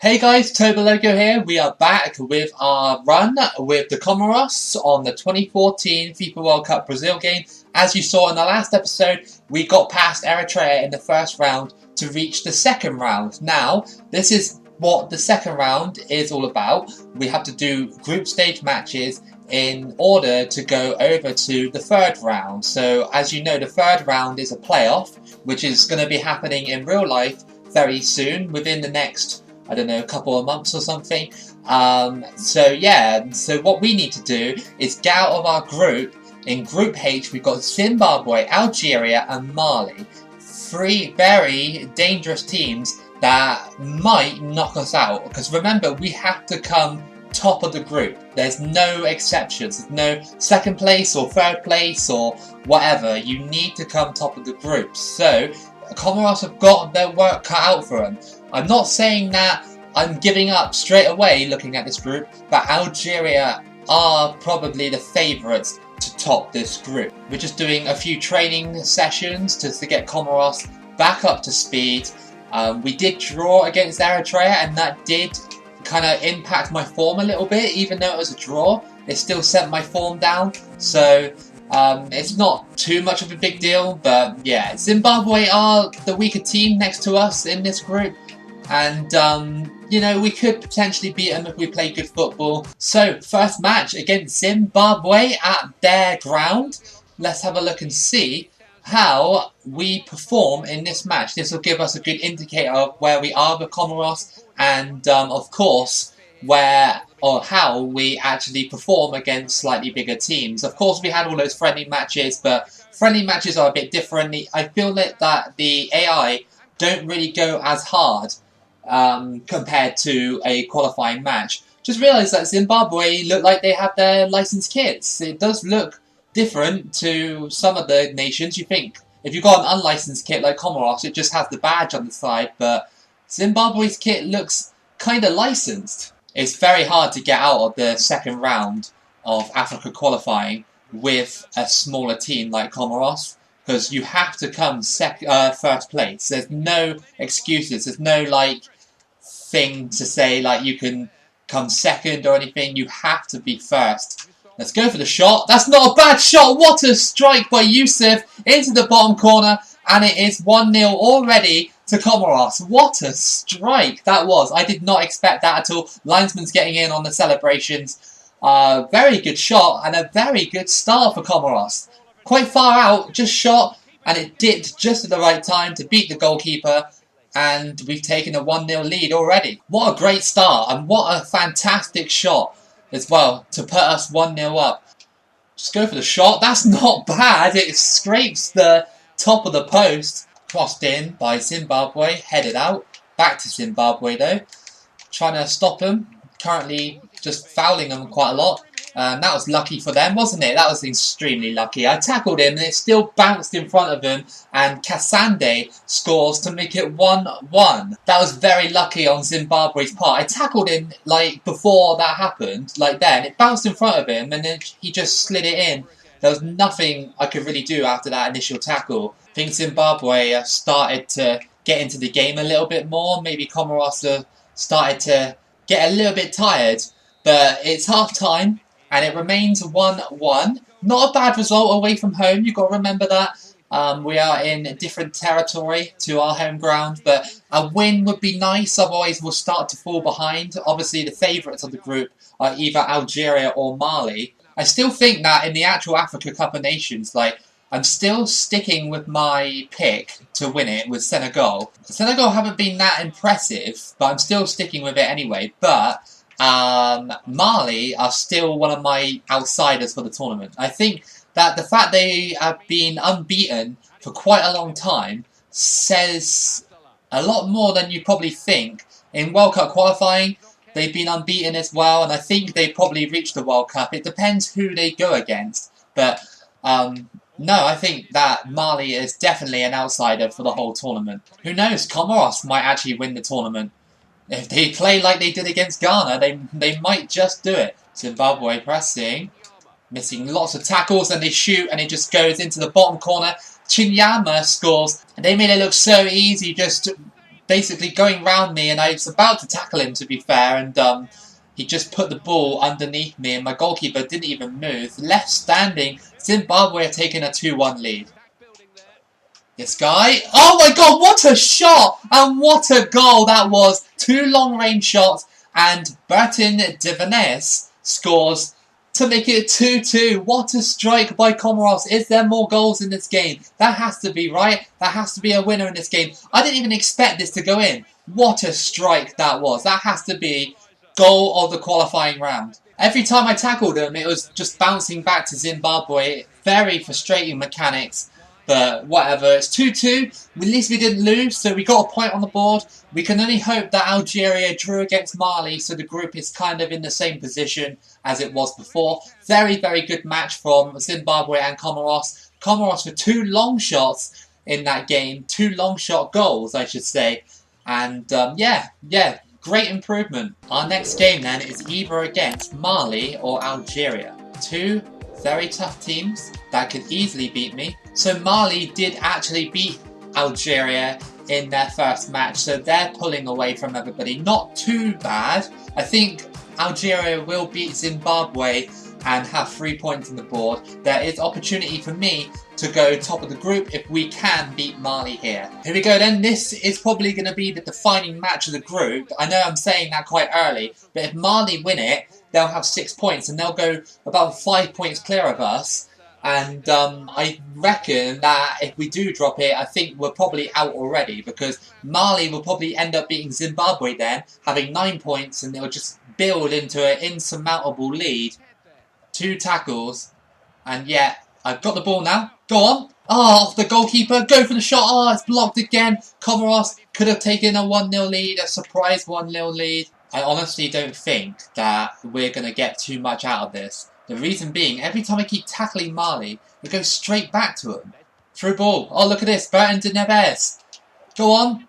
Hey guys, Toboloco here. We are back with our run with the Comoros on the 2014 FIFA World Cup Brazil game. As you saw in the last episode, we got past Eritrea in the first round to reach the second round. Now, this is what the second round is all about. We have to do group stage matches in order to go over to the third round. So, as you know, the third round is a playoff, which is going to be happening in real life very soon, within the next I don't know, a couple of months or something. So what we need to do is get out of our group. In Group H, we've got Zimbabwe, Algeria and Mali. Three very dangerous teams that might knock us out. Because remember, we have to come top of the group. There's no exceptions. There's no second place or third place or whatever. You need to come top of the group. So, Comoros have got their work cut out for them. I'm not saying that I'm giving up straight away looking at this group, but Algeria are probably the favourites to top this group. We're just doing a few training sessions to get Comoros back up to speed. We did draw against Eritrea and that did kind of impact my form a little bit. Even though it was a draw, it still sent my form down. So it's not too much of a big deal, but yeah, Zimbabwe are the weaker team next to us in this group. And, you know, we could potentially beat them if we play good football. So, first match against Zimbabwe at their ground. Let's have a look and see how we perform in this match. This will give us a good indicator of where we are with Comoros and, of course, where or how we actually perform against slightly bigger teams. Of course, we had all those friendly matches, but friendly matches are a bit different. I feel that the AI don't really go as hard compared to a qualifying match. Just realised that Zimbabwe look like they have their licensed kits. It does look different to some of the nations. You think if you've got an unlicensed kit like Comoros, it just has the badge on the side, but Zimbabwe's kit looks kind of licensed. It's very hard to get out of the second round of Africa qualifying with a smaller team like Comoros, because you have to come first place. There's no excuses. There's no thing to say like you can come second or anything. You have to be first. Let's go for the shot. That's not a bad shot. What a strike by Yusuf into the bottom corner, and it is 1-0 already to Comoros. What a strike that was. I did not expect that at all. Linesman's getting in on the celebrations. Very good shot and a very good start for Comoros. Quite far out, just shot, and it dipped just at the right time to beat the goalkeeper, and we've taken a 1-0 lead already. What a great start, and what a fantastic shot as well to put us 1-0 up. Just go for the shot. That's not bad. It scrapes the top of the post. Crossed in by Zimbabwe, headed out. Back to Zimbabwe though. Trying to stop him. Currently just fouling them quite a lot. That was lucky for them, wasn't it? That was extremely lucky. I tackled him and it still bounced in front of him, and Kasande scores to make it 1-1. That was very lucky on Zimbabwe's part. I tackled him before that happened, then. It bounced in front of him and then he just slid it in. There was nothing I could really do after that initial tackle. I think Zimbabwe started to get into the game a little bit more. Maybe Comoros started to get a little bit tired. But it's half time. And it remains 1-1. Not a bad result away from home. You've got to remember that. We are in different territory to our home ground. But a win would be nice. Otherwise, we'll start to fall behind. Obviously, the favourites of the group are either Algeria or Mali. I still think that in the actual Africa Cup of Nations, I'm still sticking with my pick to win it with Senegal. Senegal haven't been that impressive, but I'm still sticking with it anyway. But Mali are still one of my outsiders for the tournament. I think that the fact they have been unbeaten for quite a long time says a lot more than you probably think. In World Cup qualifying, they've been unbeaten as well, and I think they probably reached the World Cup. It depends who they go against, but no, I think that Mali is definitely an outsider for the whole tournament. Who knows, Comoros might actually win the tournament. If they play like they did against Ghana, they might just do it. Zimbabwe pressing, missing lots of tackles, and they shoot, and it just goes into the bottom corner. Chinyama scores, and they made it look so easy, just basically going round me, and I was about to tackle him, to be fair, and he just put the ball underneath me, and my goalkeeper didn't even move. Left standing, Zimbabwe are taking a 2-1 lead. This guy, oh my god, what a shot! And what a goal that was! 2 long-range shots, and Bertin Divanes scores to make it 2-2. What a strike by Comoros. Is there more goals in this game? That has to be, right? That has to be a winner in this game. I didn't even expect this to go in. What a strike that was. That has to be goal of the qualifying round. Every time I tackled him, it was just bouncing back to Zimbabwe. Very frustrating mechanics. But whatever, it's 2-2. At least we didn't lose, so we got a point on the board. We can only hope that Algeria drew against Mali, so the group is kind of in the same position as it was before. Very, very good match from Zimbabwe and Comoros. Comoros with 2 long shots in that game. 2 long shot goals, I should say. And yeah, great improvement. Our next game then is either against Mali or Algeria. 2 very tough teams that could easily beat me. So Mali did actually beat Algeria in their first match, so they're pulling away from everybody. Not too bad. I think Algeria will beat Zimbabwe and have 3 points on the board. There is opportunity for me to go top of the group if we can beat Mali here. Here we go then. This is probably going to be the defining match of the group. I know I'm saying that quite early, but if Mali win it, they'll have 6 points and they'll go about 5 points clear of us. And I reckon that if we do drop it, I think we're probably out already, because Mali will probably end up beating Zimbabwe then, having 9 points, and it'll just build into an insurmountable lead. 2 tackles, and yeah, I've got the ball now. Go on. Oh, the goalkeeper, go for the shot. Oh, it's blocked again. Comoros could have taken a 1-0 lead, a surprise 1-0 lead. I honestly don't think that we're going to get too much out of this. The reason being, every time I keep tackling Mali, it goes straight back to him. Through ball. Oh, look at this. Bertin Divanes. Go on.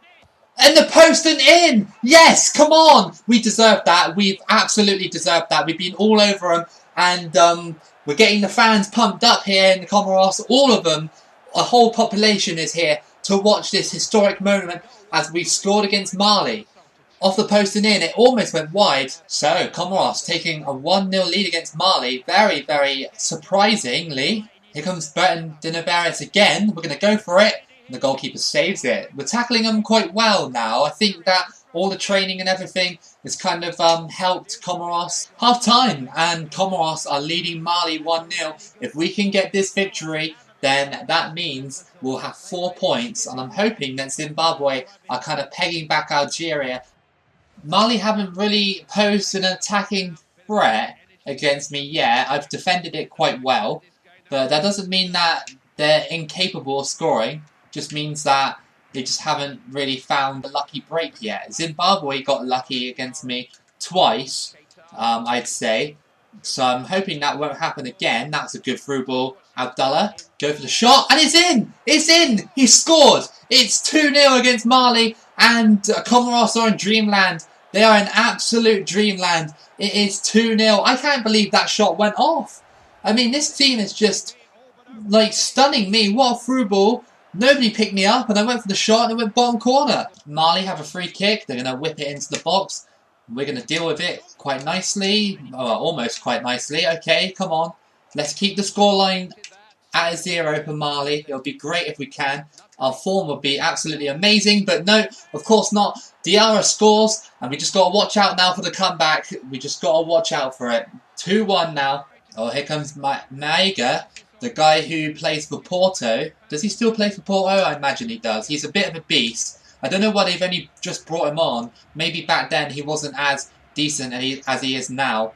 And the post and in! Yes, come on! We deserve that. We've absolutely deserved that. We've been all over them. And we're getting the fans pumped up here in the Comoros. All of them. A whole population is here to watch this historic moment as we've scored against Mali. Off the post and in, it almost went wide. So, Comoros taking a 1-0 lead against Mali. Very, very surprisingly. Here comes Bertin Divanes again. We're going to go for it. And the goalkeeper saves it. We're tackling them quite well now. I think that all the training and everything has kind of helped Comoros. Half time, and Comoros are leading Mali 1-0. If we can get this victory, then that means we'll have 4 points. And I'm hoping that Zimbabwe are kind of pegging back Algeria. Mali haven't really posed an attacking threat against me yet. I've defended it quite well, but that doesn't mean that they're incapable of scoring. It just means that they just haven't really found a lucky break yet. Zimbabwe got lucky against me twice, I'd say. So I'm hoping that won't happen again. That's a good through ball. Abdullah, go for the shot, and it's in! It's in! He scored! It's 2-0 against Mali, and Comoros are in dreamland. They are in absolute dreamland. It is 2-0. I can't believe that shot went off. I mean, this team is just, like, stunning me. What a through ball. Nobody picked me up, and I went for the shot, and it went bottom corner. Mali have a free kick. They're going to whip it into the box. We're going to deal with it quite nicely. Oh, almost quite nicely. Okay, come on. Let's keep the scoreline at a 0 for Mali. It'll be great if we can. Our form would be absolutely amazing, but no, of course not. Diarra scores, and we just got to watch out now for the comeback. We just got to watch out for it. 2-1 now. Oh, here comes Maiga, the guy who plays for Porto. Does he still play for Porto? I imagine he does. He's a bit of a beast. I don't know why they've only just brought him on. Maybe back then he wasn't as decent as he is now.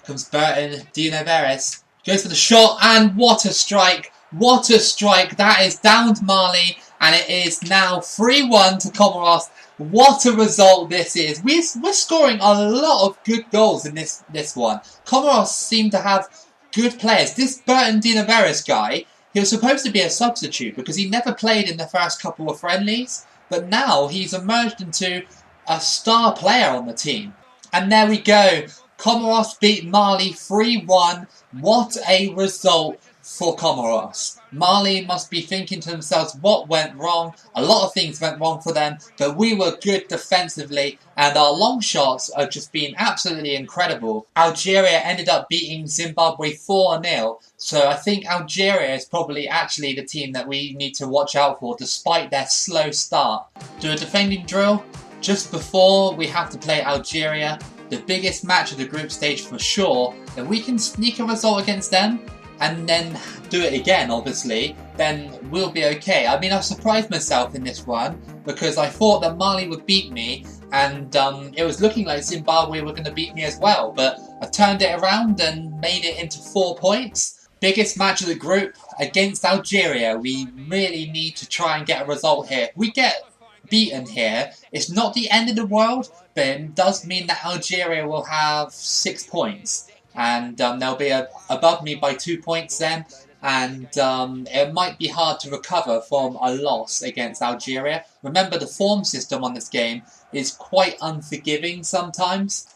Comes Bertin Divanes. Goes for the shot, and what a strike. What a strike. That is down to Mali, and it is now 3-1 to Comoros. What a result this is. We're scoring a lot of good goals in this one. Comoros seem to have good players. This Bertin Divanes guy, he was supposed to be a substitute because he never played in the first couple of friendlies. But now he's emerged into a star player on the team. And there we go. Comoros beat Mali 3-1. What a result for Comoros. Mali must be thinking to themselves what went wrong. A lot of things went wrong for them, but we were good defensively and our long shots are just being absolutely incredible. Algeria ended up beating Zimbabwe 4-0, so I think Algeria is probably actually the team that we need to watch out for despite their slow start. Do a defending drill just before we have to play Algeria, the biggest match of the group stage for sure. If we can sneak a result against them and then do it again, obviously, then we'll be okay. I mean, I surprised myself in this one because I thought that Mali would beat me and it was looking like Zimbabwe were going to beat me as well, but I turned it around and made it into 4 points. Biggest match of the group against Algeria. We really need to try and get a result here. If we get beaten here, it's not the end of the world, but it does mean that Algeria will have 6 points. And they'll be above me by 2 points then, and it might be hard to recover from a loss against Algeria. Remember, the form system on this game is quite unforgiving sometimes.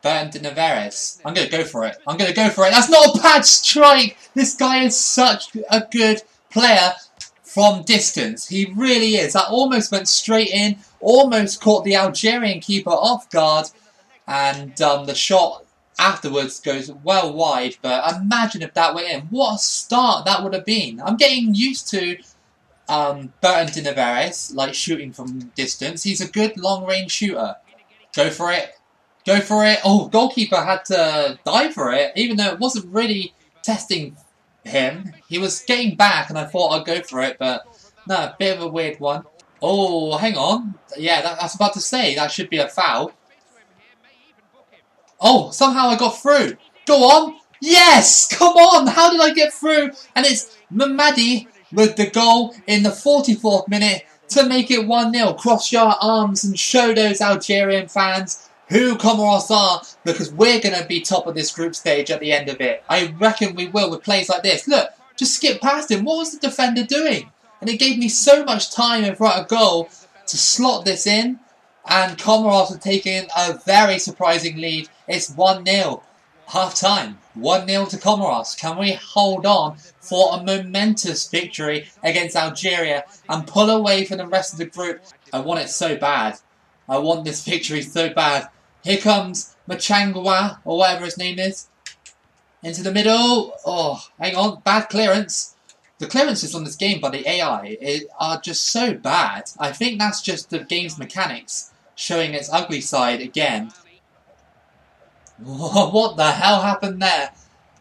Bernd Neveres. I'm going to go for it. I'm going to go for it. That's not a bad strike! This guy is such a good player from distance. He really is. That almost went straight in, almost caught the Algerian keeper off guard, and the shot afterwards goes well wide, but imagine if that went in. What a start that would have been. I'm getting used to Bernd Neveres, like shooting from distance. He's a good long-range shooter. Go for it. Go for it. Oh, goalkeeper had to dive for it, even though it wasn't really testing him. He was getting back and I thought I'd go for it, but no, a bit of a weird one. Oh, hang on. Yeah, I was about to say, that should be a foul. Oh, somehow I got through. Go on. Yes! Come on! How did I get through? And it's Mamadi with the goal in the 44th minute to make it 1-0. Cross your arms and show those Algerian fans who Comoros are, because we're going to be top of this group stage at the end of it. I reckon we will with plays like this. Look, just skip past him. What was the defender doing? And it gave me so much time in front of goal to slot this in. And Comoros are taking a very surprising lead. It's 1-0. Half time. 1-0 to Comoros. Can we hold on for a momentous victory against Algeria and pull away from the rest of the group? I want it so bad. I want this victory so bad. Here comes Machangwa, or whatever his name is. Into the middle. Oh, hang on. Bad clearance. The clearances on this game by the AI are just so bad. I think that's just the game's mechanics showing its ugly side again. What the hell happened there?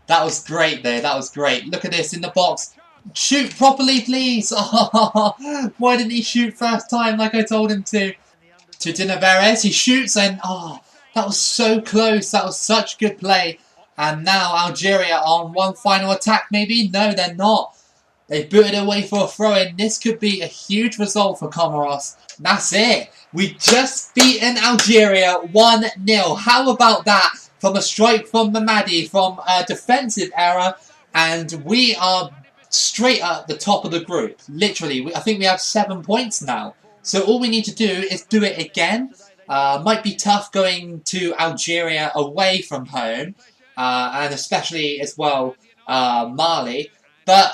That was great though. That was great. Look at this in the box. Shoot properly, please. Oh, why didn't he shoot first time like I told him to? To Neveres, he shoots and that was so close. That was such good play. And now Algeria on one final attack maybe? No, they're not. They booted away for a throw-in. This could be a huge result for Comoros. That's it. We just beaten Algeria 1-0. How about that? From a strike from Mamadi, from a defensive error, and we are straight at the top of the group. Literally, I think we have 7 points now. So all we need to do is do it again. Might be tough going to Algeria away from home, and especially as well Mali. But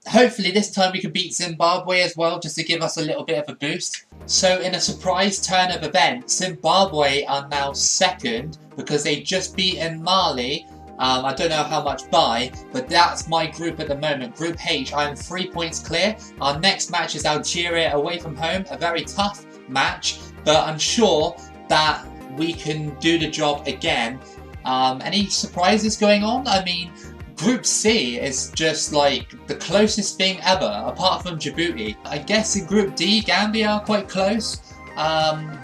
hopefully this time we can beat Zimbabwe as well, just to give us a little bit of a boost. So in a surprise turn of events, Zimbabwe are now second because they just beaten Mali. I don't know how much by, but that's my group at the moment. Group H, I am 3 points clear. Our next match is Algeria away from home, a very tough match, but I'm sure that we can do the job again. Any surprises going on? I mean, Group C is just like the closest thing ever, apart from Djibouti. I guess in Group D, Gambia are quite close.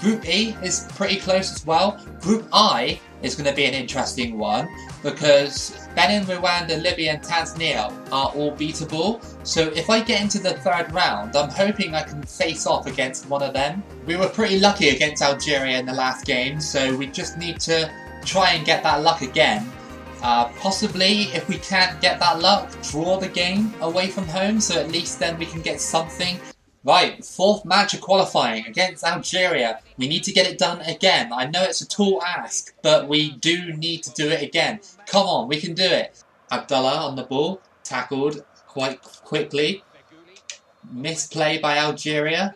Group E is pretty close as well. Group I is going to be an interesting one because Benin, Rwanda, Libya and Tanzania are all beatable. So if I get into the third round, I'm hoping I can face off against one of them. We were pretty lucky against Algeria in the last game, so we just need to try and get that luck again. Possibly, if we can't get that luck, draw the game away from home, so at least then we can get something. Right, fourth match of qualifying against Algeria. We need to get it done again. I know it's a tall ask, but we do need to do it again. Come on, we can do it. Abdullah on the ball, tackled quite quickly. Misplay by Algeria.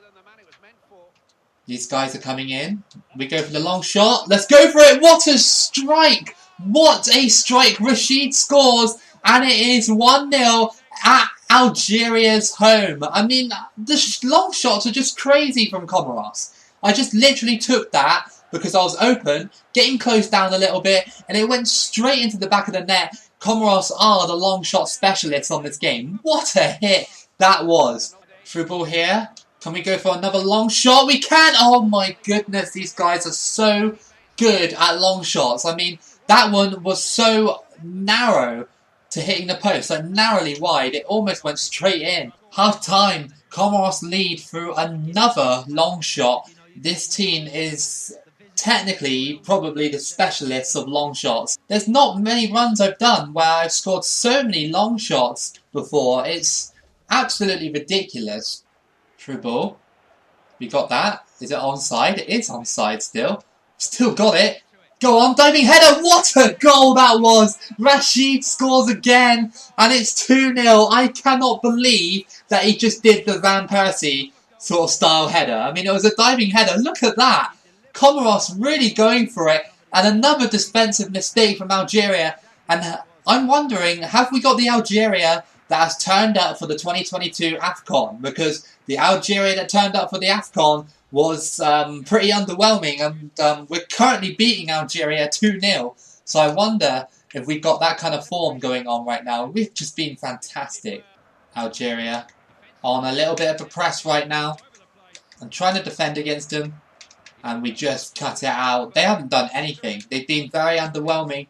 These guys are coming in. We go for the long shot. Let's go for it. What a strike. What a strike. Rashid scores. And it is 1-0 at Algeria's home. I mean, the long shots are just crazy from Comoros. I just literally took that because I was open, getting close down a little bit, and it went straight into the back of the net. Comoros are the long shot specialists on this game. What a hit that was. Through ball here. Can we go for another long shot? We can! Oh my goodness, these guys are so good at long shots. I mean, that one was so narrow to hitting the post, so narrowly wide, it almost went straight in. Half time, Comoros lead through another long shot. This team is technically probably the specialists of long shots. There's not many runs I've done where I've scored so many long shots before. It's absolutely ridiculous. Through ball. We got that. Is it onside? It is onside still. Still got it. Go on, diving header. What a goal that was. Rashid scores again. And it's 2-0. I cannot believe that he just did the Van Persie sort of style header. I mean, it was a diving header. Look at that. Comoros really going for it. And another defensive mistake from Algeria. And I'm wondering, have we got the Algeria that has turned up for the 2022 AFCON? Because the Algeria that turned up for the AFCON was pretty underwhelming, and we're currently beating Algeria 2-0. So I wonder if we've got that kind of form going on right now. We've just been fantastic. Algeria on a little bit of a press right now. I'm trying to defend against them, and we just cut it out. They haven't done anything. They've been very underwhelming.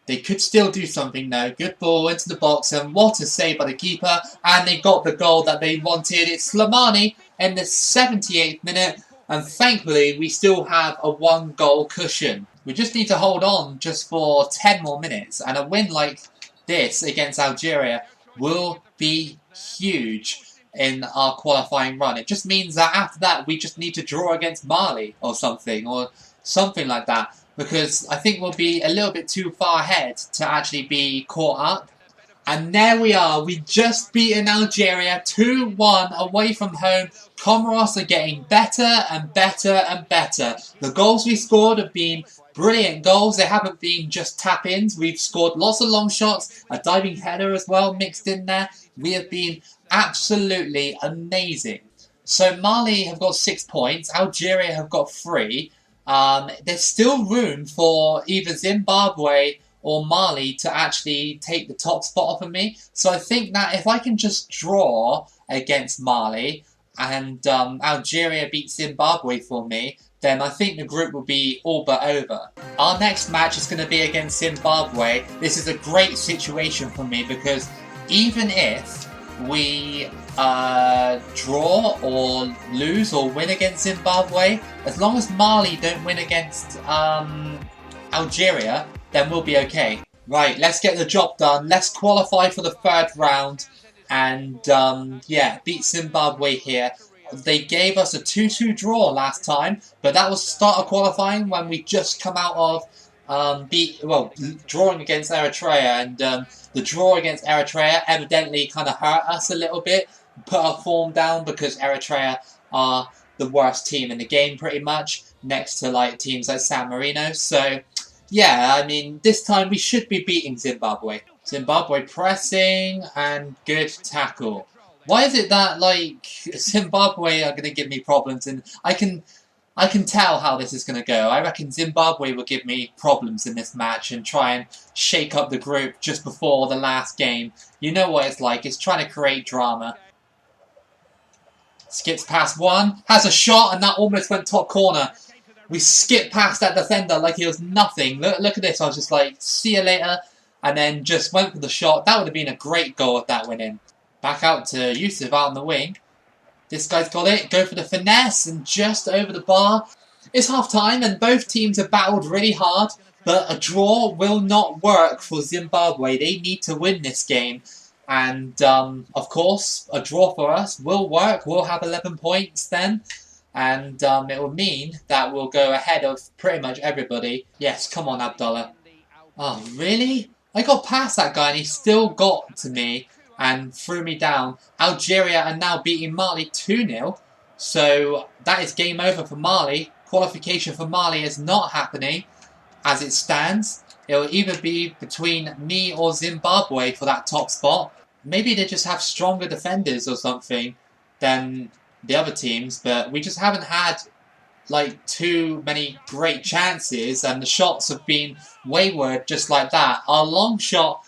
They could still do something now. Good ball into the box, and what a save by the keeper. And they got the goal that they wanted. It's Slimani in the 78th minute. And thankfully, we still have a 1-goal cushion. We just need to hold on just for 10 more minutes. And a win like this against Algeria will be huge in our qualifying run. It just means that after that, we just need to draw against Mali or something like that. Because I think we'll be a little bit too far ahead to actually be caught up. And there we are. We just beaten Algeria 2-1 away from home. Comoros are getting better and better and better. The goals we scored have been brilliant goals. They haven't been just tap-ins. We've scored lots of long shots. A diving header as well mixed in there. We have been absolutely amazing. So Mali have got 6 points. Algeria have got 3. There's still room for either Zimbabwe or Mali to actually take the top spot off of me. So I think that if I can just draw against Mali and Algeria beat Zimbabwe for me, then I think the group will be all but over. Our next match is going to be against Zimbabwe. This is a great situation for me because even if we draw or lose or win against Zimbabwe, as long as Mali don't win against Algeria, then we'll be okay. Right, let's get the job done. Let's qualify for the 3rd round and yeah, beat Zimbabwe here. They gave us a 2-2 draw last time, but that was the start of qualifying when we just come out of drawing against Eritrea, and the draw against Eritrea evidently kind of hurt us a little bit, put our form down because Eritrea are the worst team in the game pretty much, next to like teams like San Marino. So yeah, I mean, this time we should be beating Zimbabwe. Zimbabwe pressing and good tackle. Why is it that like Zimbabwe are going to give me problems, and I can tell how this is going to go. I reckon Zimbabwe will give me problems in this match and try and shake up the group just before the last game. You know what it's like. It's trying to create drama. Skips past one. Has a shot, and that almost went top corner. We skipped past that defender like it was nothing. Look at this. I was just like, see you later. And then just went for the shot. That would have been a great goal if that went in. Back out to Yusuf out on the wing. This guy's got it. Go for the finesse and just over the bar. It's half time and both teams have battled really hard. But a draw will not work for Zimbabwe. They need to win this game. And of course, a draw for us will work. We'll have 11 points then. And it will mean that we'll go ahead of pretty much everybody. Yes, come on, Abdullah. Oh, really? I got past that guy and he still got to me. and threw me down. Algeria are now beating Mali 2-0. So that is game over for Mali. Qualification for Mali is not happening as it stands. It will either be between me or Zimbabwe for that top spot. Maybe they just have stronger defenders or something than the other teams, but we just haven't had like too many great chances, and the shots have been wayward just like that. Our long shot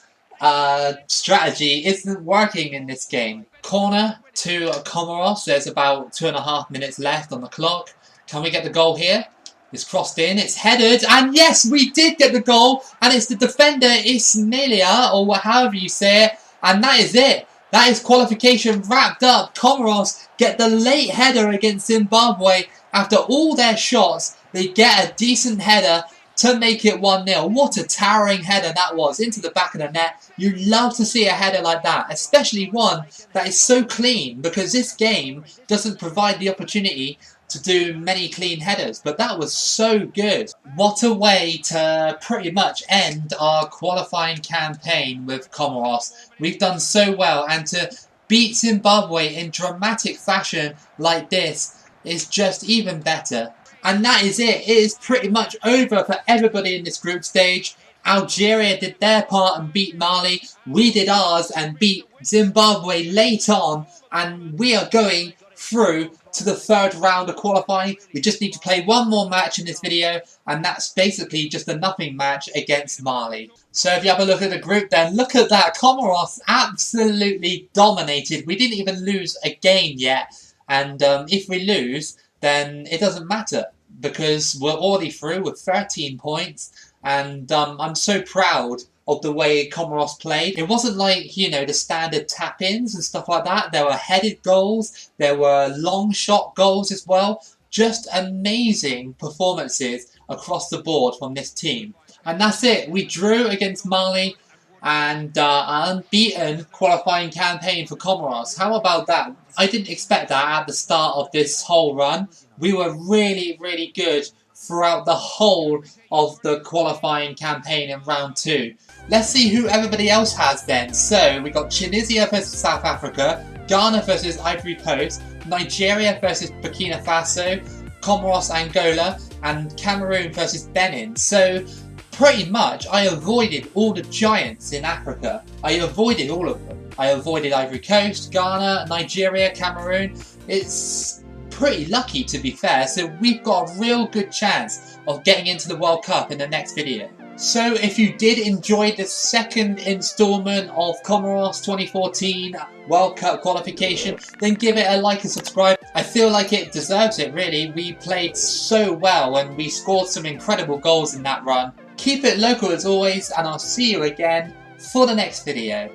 strategy isn't working in this game. Corner to Comoros. There's about 2.5 minutes left on the clock. Can we get the goal here? It's crossed in, it's headed, and yes, we did get the goal, and it's the defender Ismailia, or however you say it, and that is it. That is qualification wrapped up. Comoros get the late header against Zimbabwe. After all their shots, they get a decent header to make it 1-0. What a towering header that was, into the back of the net. You love to see a header like that, especially one that is so clean, because this game doesn't provide the opportunity to do many clean headers, but that was so good. What a way to pretty much end our qualifying campaign with Comoros. We've done so well, and to beat Zimbabwe in dramatic fashion like this is just even better. And that is it. It is pretty much over for everybody in this group stage. Algeria did their part and beat Mali. We did ours and beat Zimbabwe late on, and we are going through to the third round of qualifying. We just need to play one more match in this video, and that's basically just a nothing match against Mali. So if you have a look at the group, then look at that. Comoros absolutely dominated. We didn't even lose a game yet, and if we lose, then it doesn't matter, because we're already through with 13 points, and I'm so proud of the way Comoros played. It wasn't like, you know, the standard tap-ins and stuff like that. There were headed goals, there were long shot goals as well. Just amazing performances across the board from this team. And that's it. We drew against Mali, and an unbeaten qualifying campaign for Comoros. How about that? I didn't expect that at the start of this whole run. We were really, really good throughout the whole of the qualifying campaign in round 2. Let's see who everybody else has then. So we got Tunisia versus South Africa, Ghana versus Ivory Coast, Nigeria versus Burkina Faso, Comoros Angola, and Cameroon versus Benin. So pretty much I avoided all the giants in Africa. I avoided all of them. I avoided Ivory Coast, Ghana, Nigeria, Cameroon. It's pretty lucky, to be fair, so we've got a real good chance of getting into the World Cup in the next video. So if you did enjoy the second installment of Comoros 2014 World Cup qualification, then give it a like and subscribe. I feel like it deserves it, really. We played so well and we scored some incredible goals in that run. Keep it local as always, and I'll see you again for the next video.